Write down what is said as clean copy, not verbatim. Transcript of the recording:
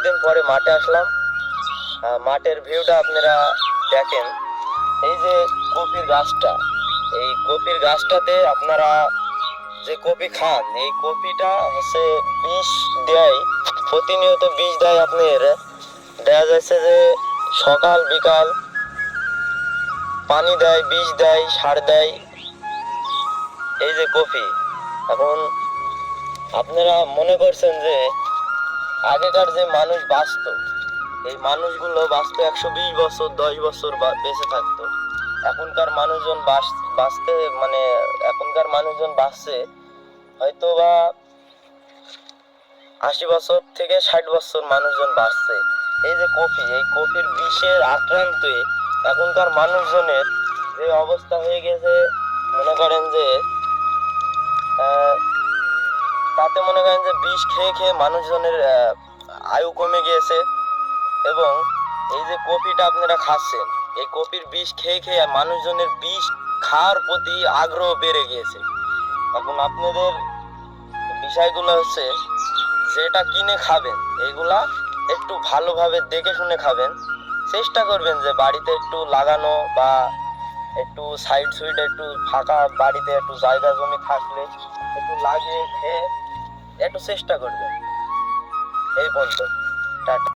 অনেকদিন পরে মাঠে আসলাম। মাঠের ভিউটা আপনারা দেখেন। এই যে কপির গাছটা, এই কপির গাছটাতে আপনারা যে কপি খান, এই কপিটা হচ্ছে বিষ দেয়, প্রতিনিয়ত বিষ দেয়। আপনার দেখা যাচ্ছে যে সকাল বিকাল পানি দেয়, বিষ দেয়, সার দেয়। এই যে কপি, এখন আপনারা মনে করছেন যে আগেকার যে মানুষ বাঁচত, এই মানুষগুলো বাঁচত 120 বছর, 10 বছর বেঁচে থাকতো। এখনকার মানুষজন বাঁচতে মানে এখনকার মানুষজন বাঁচছে হয়তো বা 80 বছর থেকে 60 বছর মানুষজন বাঁচছে। এই যে কফি, এই কফির বিষের আক্রান্তে এখনকার মানুষজনের যে অবস্থা হয়ে গেছে, মনে করেন যে তাতে মনে করেন যে বিষ খেয়ে খেয়ে মানুষজনের আয়ু কমে গিয়েছে। এবং এই যে কপিটা আপনারা খাচ্ছেন, এই কপির বিষ খেয়ে খেয়ে মানুষজনের বিষ খাওয়ার প্রতি আগ্রহ বেড়ে গিয়েছে। এখন আপনাদের বিষয়গুলো হচ্ছে, যেটা কিনে খাবেন এইগুলা একটু ভালোভাবে দেখে শুনে খাবেন। চেষ্টা করবেন যে বাড়িতে একটু লাগানো, বা একটু সাইড সুইড একটু ফাঁকা বাড়িতে একটু জায়গা জমি থাকলে একটু লাগিয়ে খেয়ে একটু চেষ্টা করবেন। এই পর্যন্ত, টাটা।